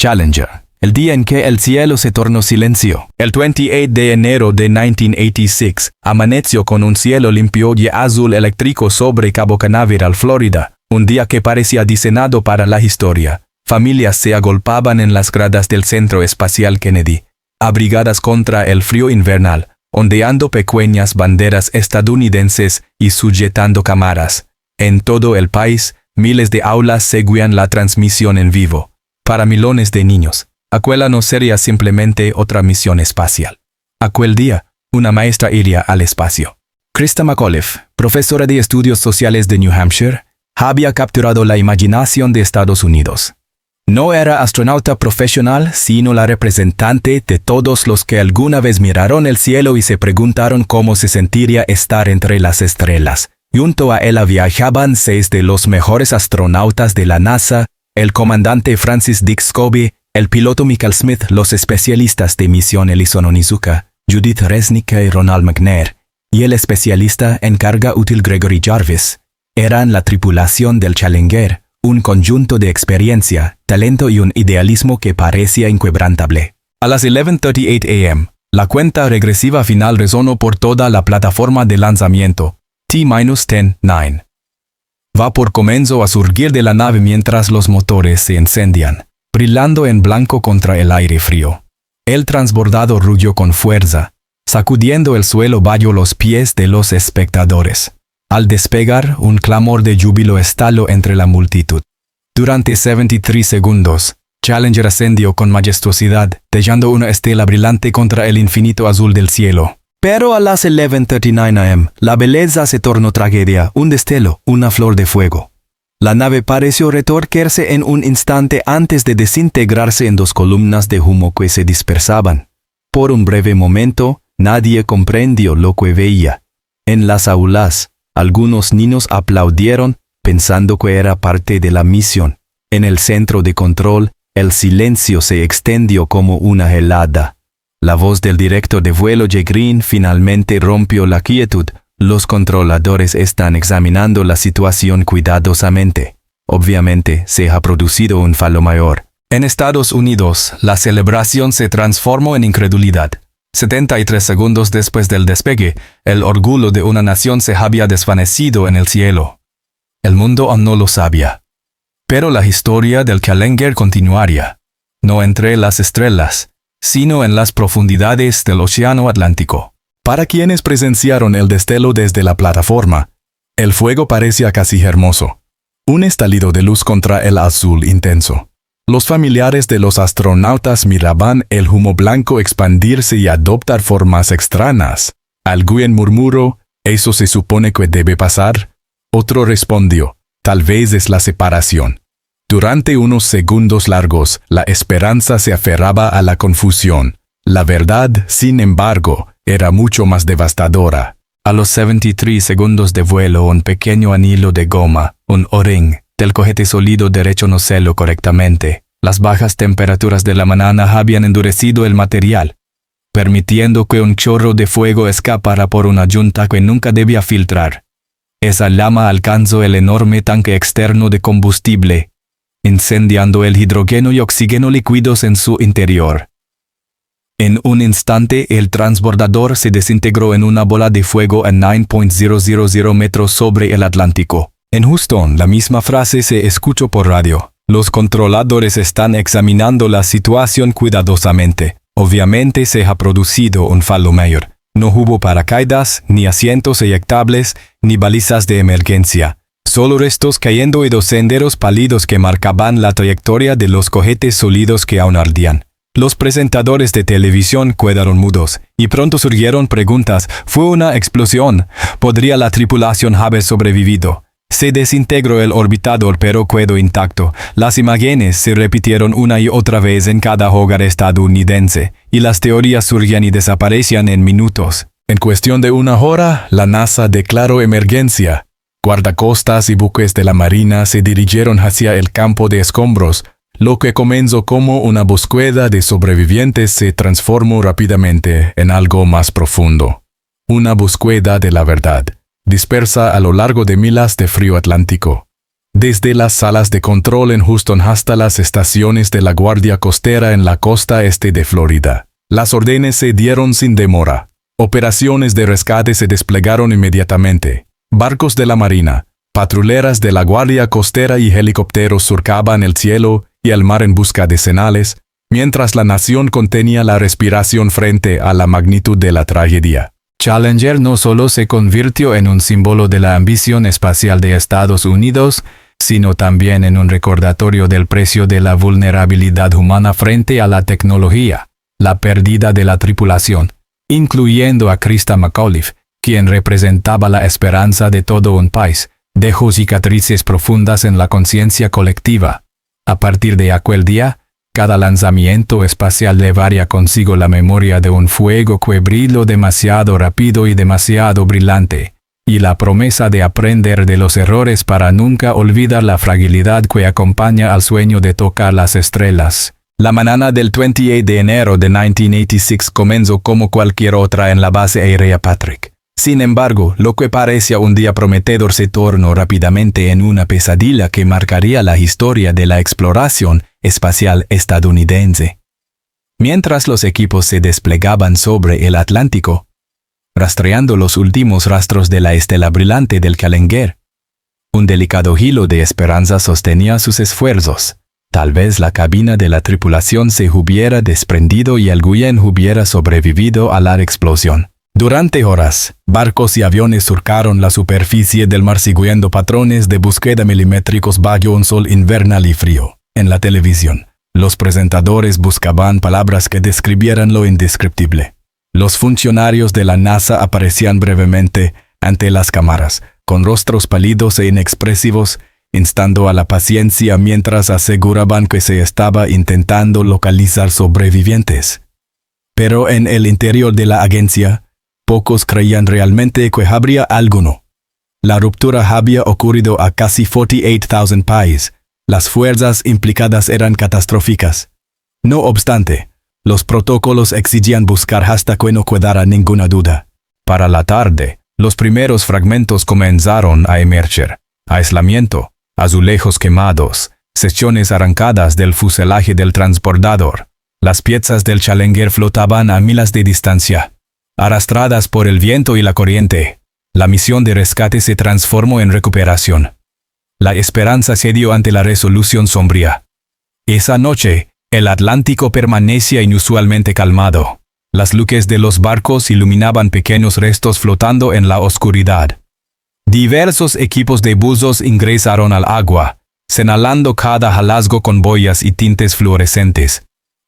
Challenger, el día en que el cielo se tornó silencio. El 28 de enero de 1986, amaneció con un cielo limpio y azul eléctrico sobre Cabo Canaveral, Florida, un día que parecía diseñado para la historia. Familias se agolpaban en las gradas del Centro Espacial Kennedy, abrigadas contra el frío invernal, ondeando pequeñas banderas estadounidenses y sujetando cámaras. En todo el país, miles de aulas seguían la transmisión en vivo. Para millones de niños, aquella no sería simplemente otra misión espacial. Aquel día, una maestra iría al espacio. Krista McAuliffe, profesora de estudios sociales de New Hampshire, había capturado la imaginación de Estados Unidos. No era astronauta profesional, sino la representante de todos los que alguna vez miraron el cielo y se preguntaron cómo se sentiría estar entre las estrellas. Junto a ella viajaban 6 de los mejores astronautas de la NASA, el comandante Francis Dick Scobie, el piloto Michael Smith, los especialistas de misión Ellison Onizuka, Judith Resnick y Ronald McNair, y el especialista en carga útil Gregory Jarvis. Eran la tripulación del Challenger, un conjunto de experiencia, talento y un idealismo que parecía inquebrantable. A las 11:38 a.m., la cuenta regresiva final resonó por toda la plataforma de lanzamiento. T-10, 9. Vapor comenzó a surgir de la nave mientras los motores se encendían, brillando en blanco contra el aire frío. El transbordador rugió con fuerza, sacudiendo el suelo bajo los pies de los espectadores. Al despegar, un clamor de júbilo estalló entre la multitud. Durante 73 segundos, Challenger ascendió con majestuosidad, dejando una estela brillante contra el infinito azul del cielo. Pero a las 11:39 a.m., la belleza se tornó tragedia, un destello, una flor de fuego. La nave pareció retorcerse en un instante antes de desintegrarse en 2 columnas de humo que se dispersaban. Por un breve momento, nadie comprendió lo que veía. En las aulas, algunos niños aplaudieron, pensando que era parte de la misión. En el centro de control, el silencio se extendió como una helada. La voz del director de vuelo Jay Green finalmente rompió la quietud. Los controladores están examinando la situación cuidadosamente. Obviamente, se ha producido un fallo mayor. En Estados Unidos, la celebración se transformó en incredulidad. 73 segundos después del despegue, el orgullo de una nación se había desvanecido en el cielo. El mundo aún no lo sabía. Pero la historia del Challenger continuaría, no entre las estrellas, sino en las profundidades del Océano Atlántico. Para quienes presenciaron el destello desde la plataforma, el fuego parecía casi hermoso. Un estallido de luz contra el azul intenso. Los familiares de los astronautas miraban el humo blanco expandirse y adoptar formas extrañas. Alguien murmuró, ¿eso se supone que debe pasar? Otro respondió, tal vez es la separación. Durante unos segundos largos, la esperanza se aferraba a la confusión. La verdad, sin embargo, era mucho más devastadora. A los 73 segundos de vuelo, un pequeño anillo de goma, un O-ring, del cohete sólido derecho no celó correctamente. Las bajas temperaturas de la mañana habían endurecido el material, permitiendo que un chorro de fuego escapara por una junta que nunca debía filtrar. Esa llama alcanzó el enorme tanque externo de combustible, incendiando el hidrógeno y oxígeno líquidos en su interior. En un instante, el transbordador se desintegró en una bola de fuego a 9.000 metros sobre el Atlántico. En Houston, la misma frase se escuchó por radio. Los controladores están examinando la situación cuidadosamente. Obviamente se ha producido un fallo mayor. No hubo paracaídas, ni asientos eyectables, ni balizas de emergencia. Solo restos cayendo y 2 senderos pálidos que marcaban la trayectoria de los cohetes sólidos que aún ardían. Los presentadores de televisión quedaron mudos, y pronto surgieron preguntas. ¿Fue una explosión? ¿Podría la tripulación haber sobrevivido? Se desintegró el orbitador pero quedó intacto. Las imágenes se repitieron una y otra vez en cada hogar estadounidense, y las teorías surgían y desaparecían en minutos. En cuestión de 1 hora, la NASA declaró emergencia. Guardacostas y buques de la Marina se dirigieron hacia el campo de escombros. Lo que comenzó como una búsqueda de sobrevivientes se transformó rápidamente en algo más profundo. Una búsqueda de la verdad, dispersa a lo largo de milas de frío Atlántico. Desde las salas de control en Houston hasta las estaciones de la Guardia Costera en la costa este de Florida, las órdenes se dieron sin demora. Operaciones de rescate se desplegaron inmediatamente. Barcos de la Marina, patrulleras de la Guardia Costera y helicópteros surcaban el cielo y el mar en busca de señales, mientras la nación contenía la respiración frente a la magnitud de la tragedia. Challenger no solo se convirtió en un símbolo de la ambición espacial de Estados Unidos, sino también en un recordatorio del precio de la vulnerabilidad humana frente a la tecnología, la pérdida de la tripulación, incluyendo a Christa McAuliffe, quien representaba la esperanza de todo un país, dejó cicatrices profundas en la conciencia colectiva. A partir de aquel día, cada lanzamiento espacial llevaría consigo la memoria de un fuego que brilló demasiado rápido y demasiado brillante, y la promesa de aprender de los errores para nunca olvidar la fragilidad que acompaña al sueño de tocar las estrellas. La mañana del 28 de enero de 1986 comenzó como cualquier otra en la base aérea Patrick. Sin embargo, lo que parecía un día prometedor se tornó rápidamente en una pesadilla que marcaría la historia de la exploración espacial estadounidense. Mientras los equipos se desplegaban sobre el Atlántico, rastreando los últimos rastros de la estela brillante del Challenger, un delicado hilo de esperanza sostenía sus esfuerzos. Tal vez la cabina de la tripulación se hubiera desprendido y alguien hubiera sobrevivido a la explosión. Durante horas, barcos y aviones surcaron la superficie del mar siguiendo patrones de búsqueda milimétricos bajo un sol invernal y frío. En la televisión, los presentadores buscaban palabras que describieran lo indescriptible. Los funcionarios de la NASA aparecían brevemente ante las cámaras, con rostros pálidos e inexpresivos, instando a la paciencia mientras aseguraban que se estaba intentando localizar sobrevivientes. Pero en el interior de la agencia, pocos creían realmente que habría alguno. La ruptura había ocurrido a casi 48,000 pies. Las fuerzas implicadas eran catastróficas. No obstante, los protocolos exigían buscar hasta que no quedara ninguna duda. Para la tarde, los primeros fragmentos comenzaron a emerger. Aislamiento, azulejos quemados, secciones arrancadas del fuselaje del transbordador. Las piezas del Challenger flotaban a miles de distancia, arrastradas por el viento y la corriente. La misión de rescate se transformó en recuperación. La esperanza cedió ante la resolución sombría. Esa noche, el Atlántico permanecía inusualmente calmado. Las luces de los barcos iluminaban pequeños restos flotando en la oscuridad. Diversos equipos de buzos ingresaron al agua, señalando cada hallazgo con boyas y tintes fluorescentes.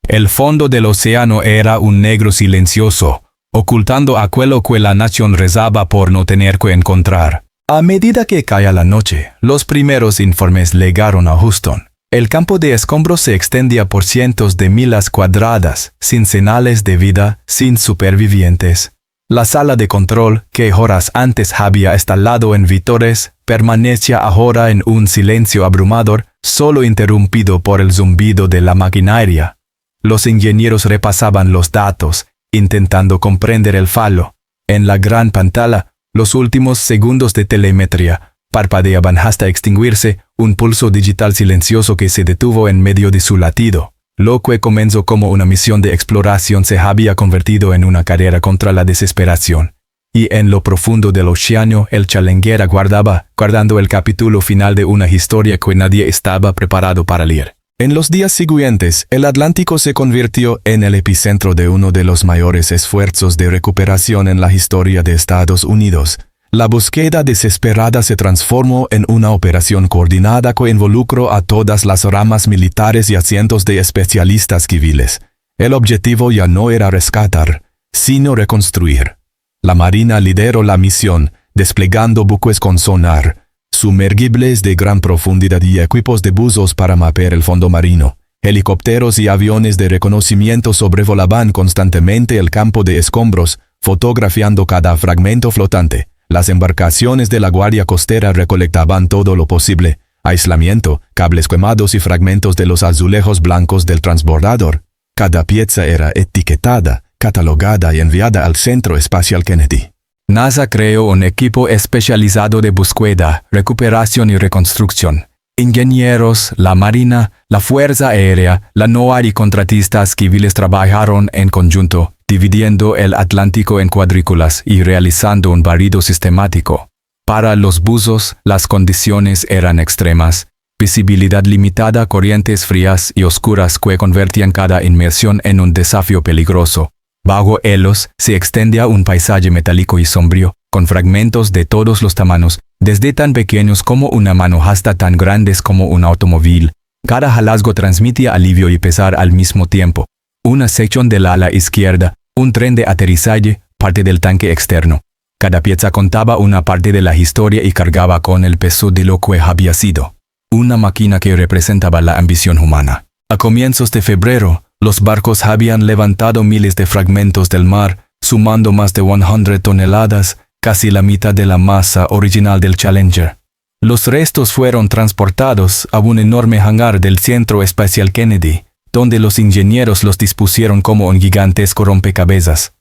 El fondo del océano era un negro silencioso, ocultando aquello que la nación rezaba por no tener que encontrar. A medida que caía la noche, los primeros informes llegaron a Houston. El campo de escombros se extendía por cientos de millas cuadradas, sin señales de vida, sin supervivientes. La sala de control, que horas antes había estallado en vítores, permanecía ahora en un silencio abrumador, solo interrumpido por el zumbido de la maquinaria. Los ingenieros repasaban los datos, intentando comprender el fallo. En la gran pantalla, los últimos segundos de telemetría parpadeaban hasta extinguirse, un pulso digital silencioso que se detuvo en medio de su latido. Lo que comenzó como una misión de exploración se había convertido en una carrera contra la desesperación. Y en lo profundo del océano, el Challenger aguardaba, guardando el capítulo final de una historia que nadie estaba preparado para leer. En los días siguientes, el Atlántico se convirtió en el epicentro de uno de los mayores esfuerzos de recuperación en la historia de Estados Unidos. La búsqueda desesperada se transformó en una operación coordinada que involucró a todas las ramas militares y a cientos de especialistas civiles. El objetivo ya no era rescatar, sino reconstruir. La Marina lideró la misión, desplegando buques con sonar, sumergibles de gran profundidad y equipos de buzos para mapear el fondo marino. Helicópteros y aviones de reconocimiento sobrevolaban constantemente el campo de escombros, fotografiando cada fragmento flotante. Las embarcaciones de la Guardia Costera recolectaban todo lo posible: aislamiento, cables quemados y fragmentos de los azulejos blancos del transbordador. Cada pieza era etiquetada, catalogada y enviada al Centro Espacial Kennedy. NASA creó un equipo especializado de búsqueda, recuperación y reconstrucción, Ingenieros, la Marina, la Fuerza Aérea, la NOAA y contratistas civiles trabajaron en conjunto, dividiendo el Atlántico en cuadrículas y realizando un barrido sistemático. Para los buzos, las condiciones eran extremas. Visibilidad limitada, corrientes frías y oscuras que convertían cada inmersión en un desafío peligroso. Bajo ellos se extendía un paisaje metálico y sombrío, con fragmentos de todos los tamaños, desde tan pequeños como una mano hasta tan grandes como un automóvil. Cada hallazgo transmitía alivio y pesar al mismo tiempo. Una sección del ala izquierda, un tren de aterrizaje, parte del tanque externo. Cada pieza contaba una parte de la historia y cargaba con el peso de lo que había sido. Una máquina que representaba la ambición humana. A comienzos de febrero, los barcos habían levantado miles de fragmentos del mar, sumando más de 100 toneladas, casi la mitad de la masa original del Challenger. Los restos fueron transportados a un enorme hangar del Centro Espacial Kennedy, donde los ingenieros los dispusieron como un gigantesco rompecabezas.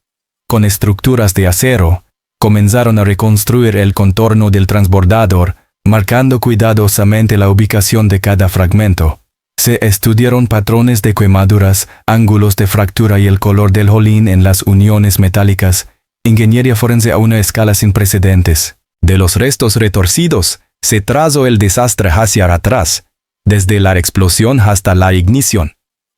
Con estructuras de acero, comenzaron a reconstruir el contorno del transbordador, marcando cuidadosamente la ubicación de cada fragmento. Se estudiaron patrones de quemaduras, ángulos de fractura y el color del hollín en las uniones metálicas. Ingeniería forense a una escala sin precedentes. De los restos retorcidos, se trazó el desastre hacia atrás, desde la explosión hasta la ignición,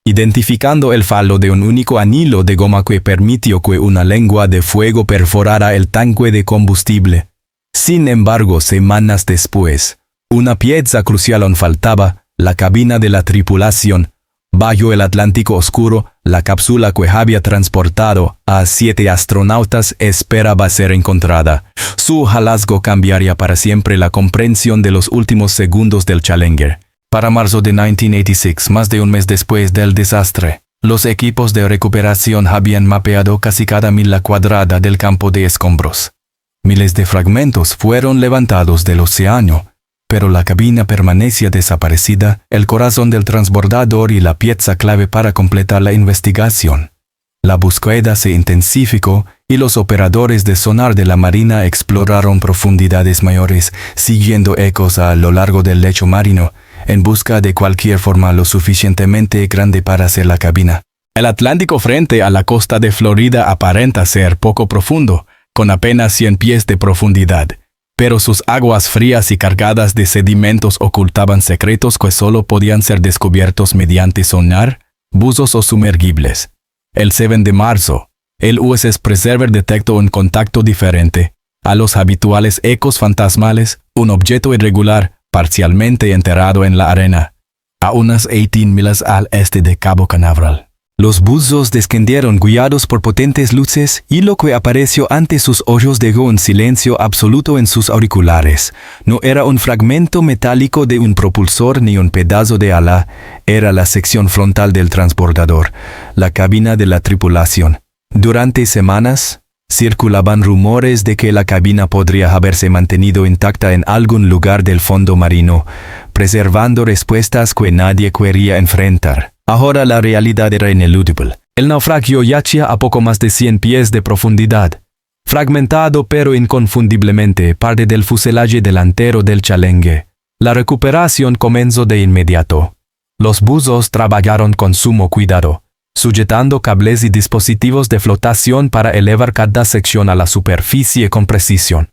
identificando el falo de un único anillo de goma que permitió que una lengua de fuego perforara el tanque de combustible. Sin embargo, semanas después, una pieza crucial aún faltaba, la cabina de la tripulación. Bajo el Atlántico oscuro, la cápsula que había transportado a 7 astronautas esperaba ser encontrada. Su hallazgo cambiaría para siempre la comprensión de los últimos segundos del Challenger. Para marzo de 1986, más de un mes después del desastre, los equipos de recuperación habían mapeado casi cada milla cuadrada del campo de escombros. Miles de fragmentos fueron levantados del océano, pero la cabina permanecía desaparecida, el corazón del transbordador y la pieza clave para completar la investigación. La búsqueda se intensificó y los operadores de sonar de la Marina exploraron profundidades mayores, siguiendo ecos a lo largo del lecho marino, en busca de cualquier forma lo suficientemente grande para hacer la cabina. El Atlántico frente a la costa de Florida aparenta ser poco profundo, con apenas 100 pies de profundidad. Pero sus aguas frías y cargadas de sedimentos ocultaban secretos que solo podían ser descubiertos mediante sonar, buzos o sumergibles. El 7 de marzo, el USS Preserver detectó un contacto diferente. A los habituales ecos fantasmales, un objeto irregular, parcialmente enterrado en la arena, a unas 18 millas al este de Cabo Canaveral. Los buzos descendieron guiados por potentes luces y lo que apareció ante sus ojos dejó un silencio absoluto en sus auriculares. No era un fragmento metálico de un propulsor ni un pedazo de ala, era la sección frontal del transbordador, la cabina de la tripulación. Durante semanas, circulaban rumores de que la cabina podría haberse mantenido intacta en algún lugar del fondo marino, preservando respuestas que nadie quería enfrentar. Ahora la realidad era ineludible. El naufragio yacía a poco más de 100 pies de profundidad. Fragmentado pero inconfundiblemente parte del fuselaje delantero del Challenger. La recuperación comenzó de inmediato. Los buzos trabajaron con sumo cuidado, sujetando cables y dispositivos de flotación para elevar cada sección a la superficie con precisión.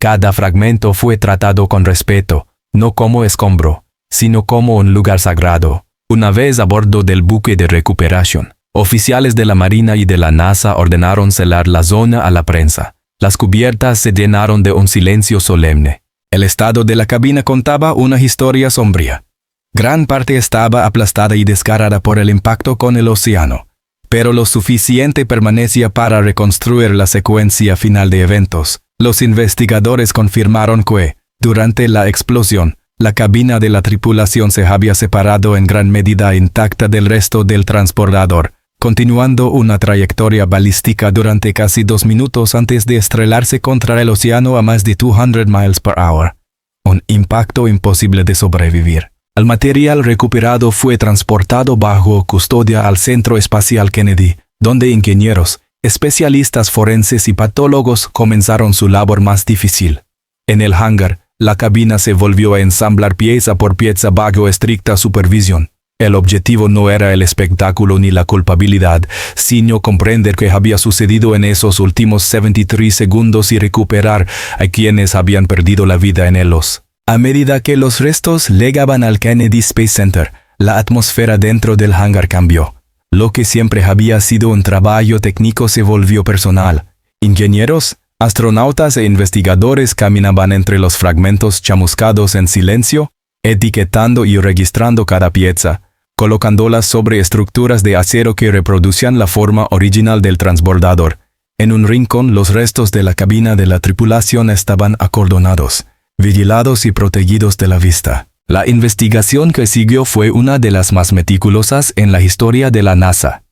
Cada fragmento fue tratado con respeto, no como escombro, sino como un lugar sagrado. Una vez a bordo del buque de recuperación, oficiales de la Marina y de la NASA ordenaron celar la zona a la prensa. Las cubiertas se llenaron de un silencio solemne. El estado de la cabina contaba una historia sombría. Gran parte estaba aplastada y desgarrada por el impacto con el océano, pero lo suficiente permanecía para reconstruir la secuencia final de eventos. Los investigadores confirmaron que, durante la explosión, la cabina de la tripulación se había separado en gran medida intacta del resto del transbordador, continuando una trayectoria balística durante casi 2 minutos antes de estrellarse contra el océano a más de 200 miles per hour. Un impacto imposible de sobrevivir. El material recuperado fue transportado bajo custodia al Centro Espacial Kennedy, donde ingenieros, especialistas forenses y patólogos comenzaron su labor más difícil. En el hangar, La cabina se volvió a ensamblar pieza por pieza bajo estricta supervisión. El objetivo no era el espectáculo ni la culpabilidad, sino comprender qué había sucedido en esos últimos 73 segundos y recuperar a quienes habían perdido la vida en ellos. A medida que los restos llegaban al Kennedy Space Center, la atmósfera dentro del hangar cambió. Lo que siempre había sido un trabajo técnico se volvió personal. Ingenieros, astronautas e investigadores caminaban entre los fragmentos chamuscados en silencio, etiquetando y registrando cada pieza, colocándolas sobre estructuras de acero que reproducían la forma original del transbordador. En un rincón, los restos de la cabina de la tripulación estaban acordonados, vigilados y protegidos de la vista. La investigación que siguió fue una de las más meticulosas en la historia de la NASA.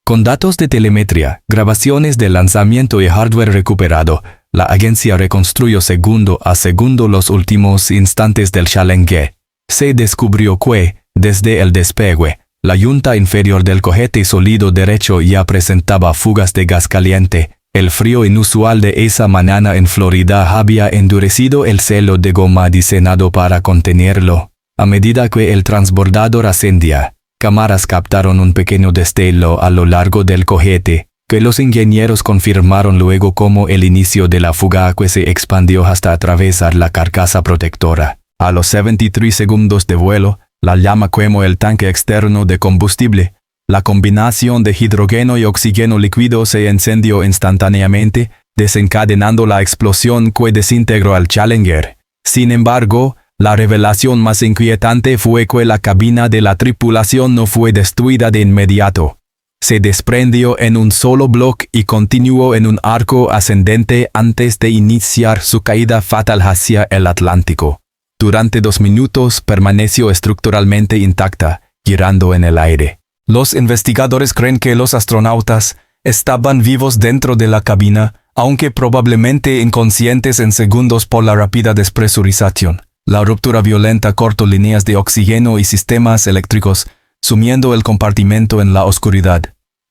Con datos de telemetría, grabaciones de lanzamiento y hardware recuperado, la agencia reconstruyó segundo a segundo los últimos instantes del Challenger. Se descubrió que, desde el despegue, la yunta inferior del cohete sólido derecho ya presentaba fugas de gas caliente. El frío inusual de esa mañana en Florida había endurecido el celo de goma diseñado para contenerlo. A medida que el transbordador ascendía, cámaras captaron un pequeño destello a lo largo del cohete, que los ingenieros confirmaron luego como el inicio de la fuga que se expandió hasta atravesar la carcasa protectora. A los 73 segundos de vuelo, la llama quemó el tanque externo de combustible. La combinación de hidrógeno y oxígeno líquido se encendió instantáneamente, desencadenando la explosión que desintegró al Challenger. Sin embargo, la revelación más inquietante fue que la cabina de la tripulación no fue destruida de inmediato. Se desprendió en un solo bloque y continuó en un arco ascendente antes de iniciar su caída fatal hacia el Atlántico. Durante 2 minutos permaneció estructuralmente intacta, girando en el aire. Los investigadores creen que los astronautas estaban vivos dentro de la cabina, aunque probablemente inconscientes en segundos por la rápida despresurización. La ruptura violenta cortó líneas de oxígeno y sistemas eléctricos, sumiendo el compartimento en la oscuridad.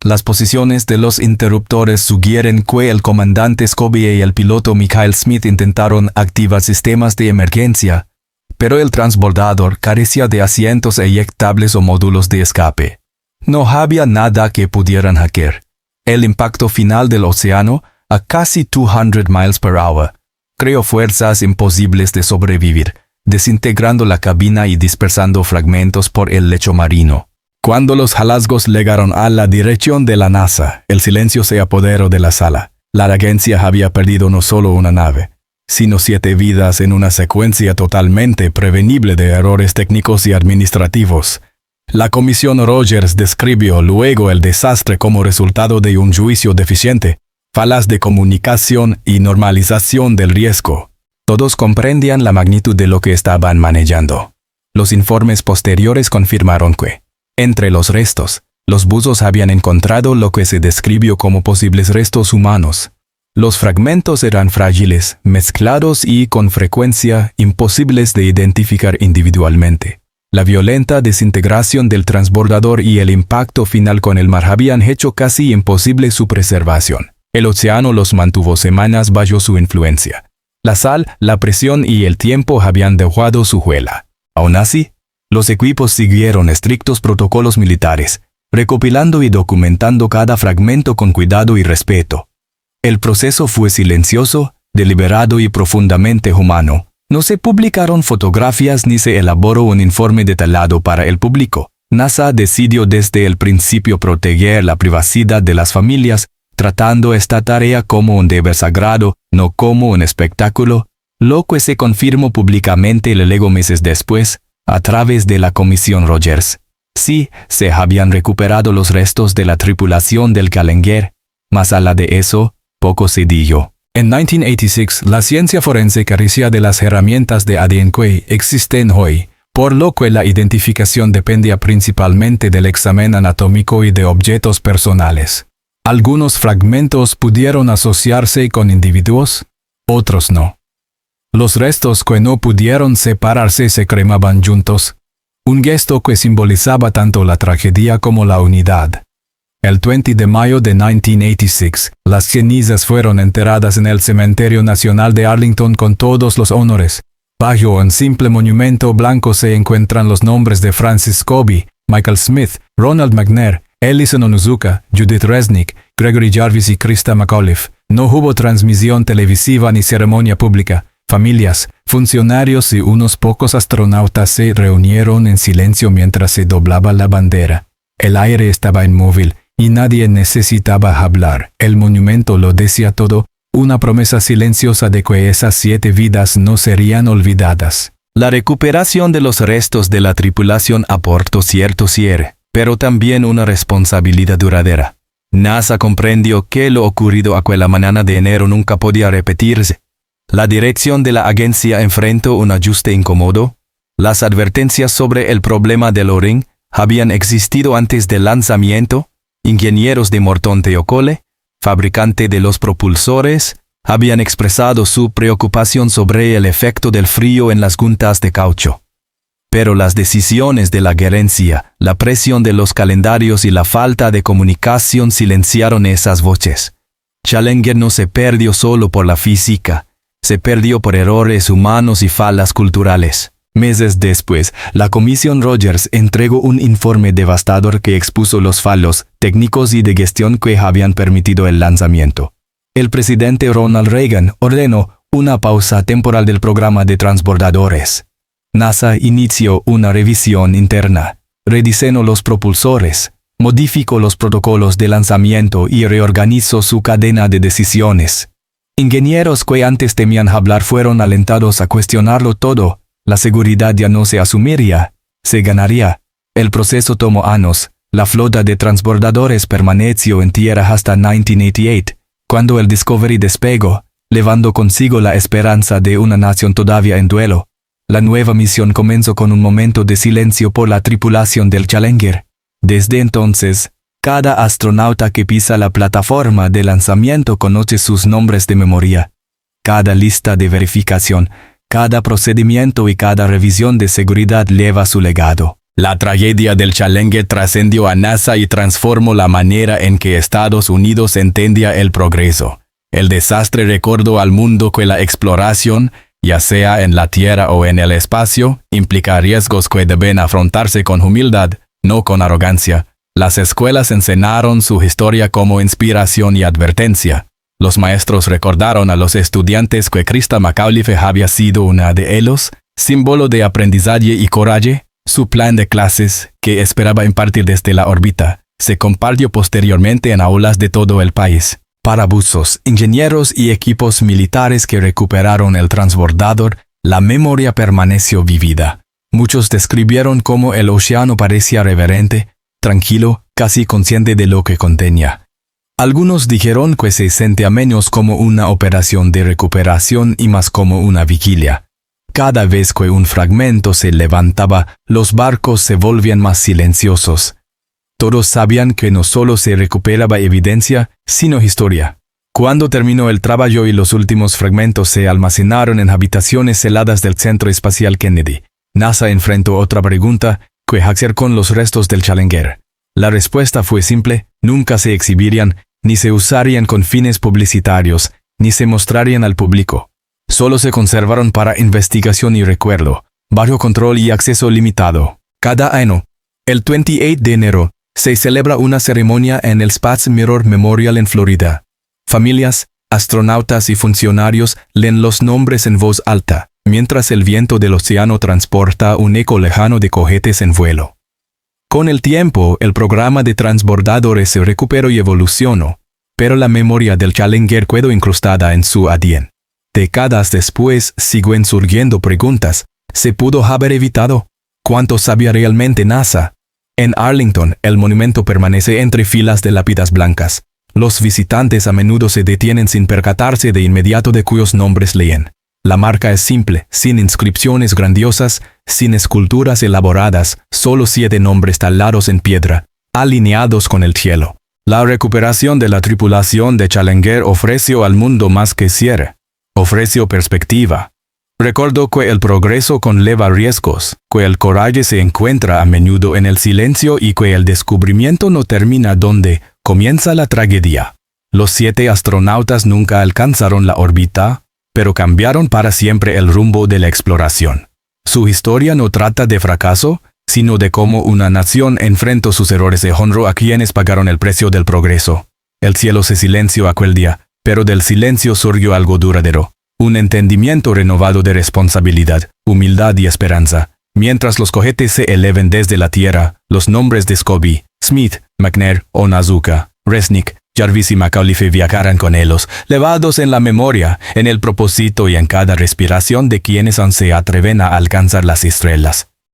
Las posiciones de los interruptores sugieren que el comandante Scobie y el piloto Michael Smith intentaron activar sistemas de emergencia, pero el transbordador carecía de asientos eyectables o módulos de escape. No había nada que pudieran hackear. El impacto final del océano, a casi 200 miles per hour, creó fuerzas imposibles de sobrevivir, desintegrando la cabina y dispersando fragmentos por el lecho marino. Cuando los hallazgos llegaron a la dirección de la NASA, el silencio se apoderó de la sala. La agencia había perdido no solo una nave, sino 7 vidas en una secuencia totalmente prevenible de errores técnicos y administrativos. La Comisión Rogers describió luego el desastre como resultado de un juicio deficiente, fallas de comunicación y normalización del riesgo. Todos comprendían la magnitud de lo que estaban manejando. Los informes posteriores confirmaron que, entre los restos, los buzos habían encontrado lo que se describió como posibles restos humanos. Los fragmentos eran frágiles, mezclados y, con frecuencia, imposibles de identificar individualmente. La violenta desintegración del transbordador y el impacto final con el mar habían hecho casi imposible su preservación. El océano los mantuvo semanas bajo su influencia. La sal, la presión y el tiempo habían dejado su huella. Aún así, los equipos siguieron estrictos protocolos militares, recopilando y documentando cada fragmento con cuidado y respeto. El proceso fue silencioso, deliberado y profundamente humano. No se publicaron fotografías ni se elaboró un informe detallado para el público. NASA decidió desde el principio proteger la privacidad de las familias, tratando esta tarea como un deber sagrado, no como un espectáculo, lo que se confirmó públicamente luego meses después, a través de la Comisión Rogers. Sí, se habían recuperado los restos de la tripulación del Challenger. Más allá de eso, poco se dijo. En 1986, la ciencia forense carecía de las herramientas de ADN que existen hoy, por lo que la identificación dependía principalmente del examen anatómico y de objetos personales. Algunos fragmentos pudieron asociarse con individuos, otros no. Los restos que no pudieron separarse se cremaban juntos, un gesto que simbolizaba tanto la tragedia como la unidad. El 20 de mayo de 1986, las cenizas fueron enterradas en el Cementerio Nacional de Arlington con todos los honores. Bajo un simple monumento blanco se encuentran los nombres de Francis Scobie, Michael Smith, Ronald McNair, Ellison Onizuka, Judith Resnick, Gregory Jarvis y Krista McAuliffe. No hubo transmisión televisiva ni ceremonia pública. Familias, funcionarios y unos pocos astronautas se reunieron en silencio mientras se doblaba la bandera. El aire estaba inmóvil y nadie necesitaba hablar. El monumento lo decía todo, una promesa silenciosa de que esas 7 vidas no serían olvidadas. La recuperación de los restos de la tripulación aportó cierto cierre, pero también una responsabilidad duradera. NASA comprendió que lo ocurrido aquella mañana de enero nunca podía repetirse. La dirección de la agencia enfrentó un ajuste incómodo. Las advertencias sobre el problema del O-ring habían existido antes del lanzamiento. Ingenieros de Morton Teocole, fabricante de los propulsores, habían expresado su preocupación sobre el efecto del frío en las juntas de caucho. Pero las decisiones de la gerencia, la presión de los calendarios y la falta de comunicación silenciaron esas voces. Challenger no se perdió solo por la física, se perdió por errores humanos y fallas culturales. Meses después, la Comisión Rogers entregó un informe devastador que expuso los fallos técnicos y de gestión que habían permitido el lanzamiento. El presidente Ronald Reagan ordenó una pausa temporal del programa de transbordadores. NASA inició una revisión interna, rediseñó los propulsores, modificó los protocolos de lanzamiento y reorganizó su cadena de decisiones. Ingenieros que antes temían hablar fueron alentados a cuestionarlo todo. La seguridad ya no se asumiría, se ganaría. El proceso tomó años. La flota de transbordadores permaneció en tierra hasta 1988, cuando el Discovery despegó, llevando consigo la esperanza de una nación todavía en duelo. La nueva misión comenzó con un momento de silencio por la tripulación del Challenger. Desde entonces, cada astronauta que pisa la plataforma de lanzamiento conoce sus nombres de memoria. Cada lista de verificación, cada procedimiento y cada revisión de seguridad lleva su legado. La tragedia del Challenger trascendió a NASA y transformó la manera en que Estados Unidos entendía el progreso. El desastre recordó al mundo que la exploración, ya sea en la Tierra o en el espacio, implica riesgos que deben afrontarse con humildad, no con arrogancia. Las escuelas enseñaron su historia como inspiración y advertencia. Los maestros recordaron a los estudiantes que Krista McAuliffe había sido una de ellos, símbolo de aprendizaje y coraje. Su plan de clases, que esperaba impartir desde la órbita, se compartió posteriormente en aulas de todo el país. Para buzos, ingenieros y equipos militares que recuperaron el transbordador, la memoria permaneció vívida. Muchos describieron cómo el océano parecía reverente, tranquilo, casi consciente de lo que contenía. Algunos dijeron que se sentía menos como una operación de recuperación y más como una vigilia. Cada vez que un fragmento se levantaba, los barcos se volvían más silenciosos. Todos sabían que no solo se recuperaba evidencia, sino historia. Cuando terminó el trabajo y los últimos fragmentos se almacenaron en habitaciones heladas del Centro Espacial Kennedy, NASA enfrentó otra pregunta: ¿qué hacer con los restos del Challenger? La respuesta fue simple: nunca se exhibirían, ni se usarían con fines publicitarios, ni se mostrarían al público. Solo se conservaron para investigación y recuerdo, bajo control y acceso limitado. Cada año, el 28 de enero, se celebra una ceremonia en el Space Mirror Memorial en Florida. Familias, astronautas y funcionarios leen los nombres en voz alta, mientras el viento del océano transporta un eco lejano de cohetes en vuelo. Con el tiempo, el programa de transbordadores se recuperó y evolucionó, pero la memoria del Challenger quedó incrustada en su ADN. Décadas después, siguen surgiendo preguntas. ¿Se pudo haber evitado? ¿Cuánto sabía realmente NASA? En Arlington, el monumento permanece entre filas de lápidas blancas. Los visitantes a menudo se detienen sin percatarse de inmediato de cuyos nombres leen. La marca es simple, sin inscripciones grandiosas, sin esculturas elaboradas, solo 7 nombres talados en piedra, alineados con el cielo. La recuperación de la tripulación de Challenger ofreció al mundo más que cierre. Ofreció perspectiva. Recordó que el progreso conlleva riesgos, que el coraje se encuentra a menudo en el silencio y que el descubrimiento no termina donde comienza la tragedia. Los 7 astronautas nunca alcanzaron la órbita, pero cambiaron para siempre el rumbo de la exploración. Su historia no trata de fracaso, sino de cómo una nación enfrentó sus errores y honró a quienes pagaron el precio del progreso. El cielo se silenció aquel día, pero del silencio surgió algo duradero, un entendimiento renovado de responsabilidad, humildad y esperanza. Mientras los cohetes se eleven desde la tierra, los nombres de Scobie, Smith, McNair, Onizuka, Resnick, Jarvis y McAuliffe viajarán con ellos, levados en la memoria, en el propósito y en cada respiración de quienes aún se atreven a alcanzar las estrellas.